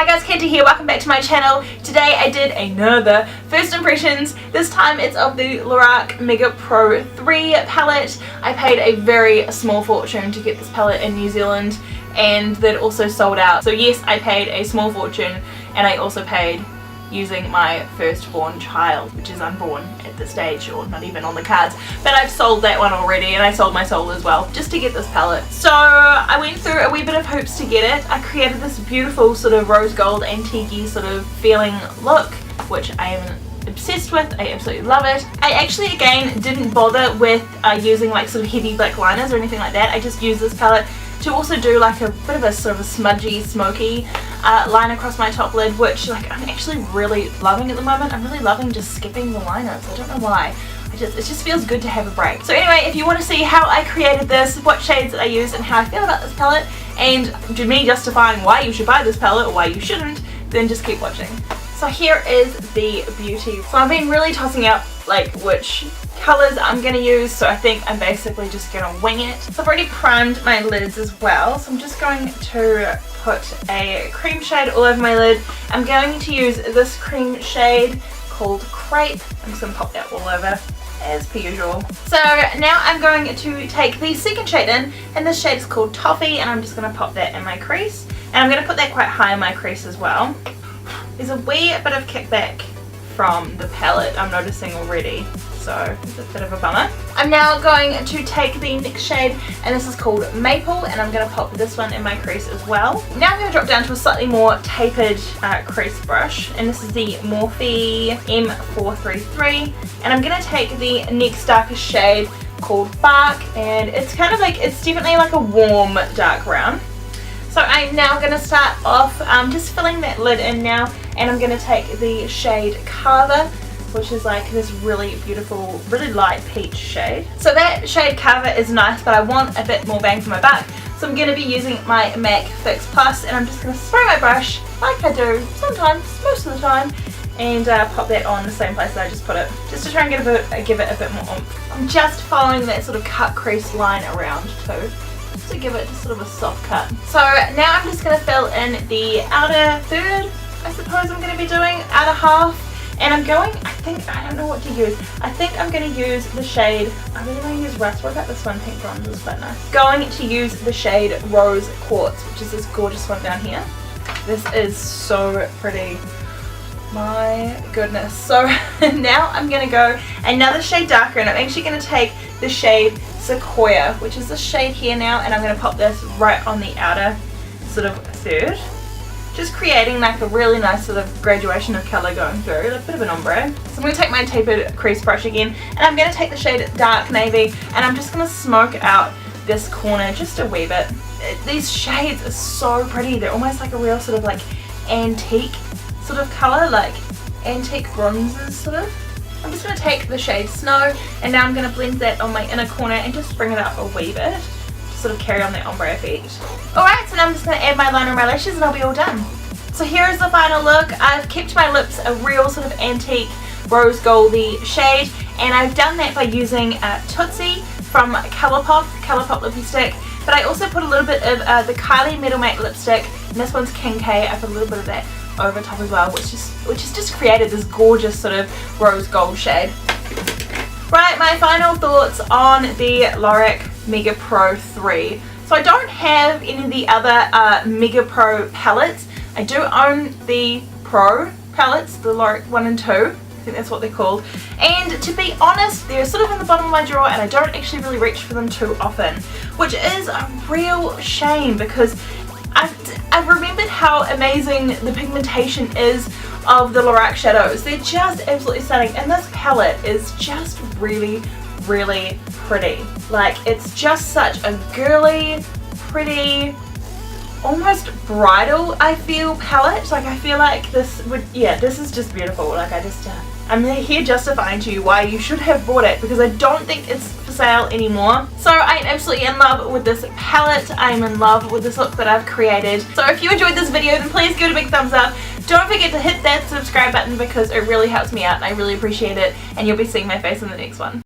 Hi guys, Katie here, welcome back to my channel. Today I did another first impressions. This time it's of the Lorac Mega Pro 3 palette. I paid a very small fortune to get this palette in New Zealand and that also sold out. So yes, I paid a small fortune and I also paid using my firstborn child, which is unborn at this stage, or not even on the cards, but I've sold that one already and I sold my soul as well just to get this palette. So I went through a wee bit of hoops to get it. I created this beautiful sort of rose gold antique-y sort of feeling look, which I am obsessed with. I absolutely love it. I actually again didn't bother with using like sort of heavy black liners or anything like that. I just used this palette to also do like a bit of a sort of a smudgy, smoky line across my top lid, which like I'm actually really loving at the moment. I'm really loving just skipping the liners. I don't know why. It just feels good to have a break. So anyway, if you want to see how I created this, what shades that I used and how I feel about this palette, and me justifying why you should buy this palette or why you shouldn't, then just keep watching. So here is the beauty. So I've been really tossing out like which colours I'm going to use, so I think I'm basically just going to wing it. So I've already primed my lids as well, so I'm just going to put a cream shade all over my lid. I'm going to use this cream shade called Crepe. I'm just going to pop that all over as per usual. So now I'm going to take the second shade in, and this shade is called Toffee, and I'm just going to pop that in my crease, and I'm going to put that quite high in my crease as well. There's a wee bit of kickback from the palette I'm noticing already, so it's a bit of a bummer. I'm now going to take the next shade, and this is called Maple, and I'm going to pop this one in my crease as well. Now I'm going to drop down to a slightly more tapered crease brush, and this is the Morphe M433, and I'm going to take the next darkest shade called Bark, and it's kind of like, it's definitely like a warm dark brown. So I'm now going to start off just filling that lid in now, and I'm going to take the shade Carver, which is like this really beautiful, really light peach shade. So that shade Carver is nice, but I want a bit more bang for my buck. So I'm going to be using my MAC Fix Plus, and I'm just going to spray my brush like I do sometimes, most of the time, and pop that on the same place that I just put it, just to try and give it a bit more oomph. I'm just following that sort of cut crease line around too, to give it just sort of a soft cut. So now I'm just going to fill in the outer third, I suppose I'm going to be doing, outer half, and I'm going, I don't know what to use. I think I'm going to use the shade, I really want to use Rust. What about this one? Pink bronze is quite nice. Going to use the shade Rose Quartz, which is this gorgeous one down here. This is so pretty. My goodness. So now I'm going to go another shade darker, and I'm actually going to take the shade Sequoia, which is this shade here now, and I'm going to pop this right on the outer sort of third, just creating like a really nice sort of graduation of colour going through, a bit of an ombre. So I'm going to take my tapered crease brush again, and I'm going to take the shade Dark Navy, and I'm just going to smoke out this corner just a wee bit. These shades are so pretty. They're almost like a real sort of like antique sort of colour, like antique bronzes sort of. I'm just going to take the shade Snow, and now I'm going to blend that on my inner corner and just bring it up a wee bit to sort of carry on that ombre effect. Alright, so now I'm just going to add my liner and my lashes and I'll be all done. So here is the final look. I've kept my lips a real sort of antique rose goldy shade, and I've done that by using Tootsie from Colourpop lipstick, but I also put a little bit of the Kylie Metal Matte lipstick, and this one's King K. I put a little bit of that over top as well, which has just created this gorgeous sort of rose gold shade. Right, my final thoughts on the Lorac Mega Pro 3. So I don't have any of the other Mega Pro palettes. I do own the Pro palettes, the Lorac 1 and 2. I think that's what they're called. And to be honest, they're sort of in the bottom of my drawer, and I don't actually really reach for them too often, which is a real shame because I've remembered how amazing the pigmentation is of the Lorac shadows. They're just absolutely stunning, and this palette is just really, really pretty. Like, it's just such a girly, pretty, almost bridal, I feel, palette. Like, I feel like this would, yeah, this is just beautiful. Like, I'm here justifying to you why you should have bought it, because I don't think it's for sale anymore. So I am absolutely in love with this palette. I am in love with this look that I've created. So if you enjoyed this video, then please give it a big thumbs up. Don't forget to hit that subscribe button because it really helps me out and I really appreciate it, and you'll be seeing my face in the next one.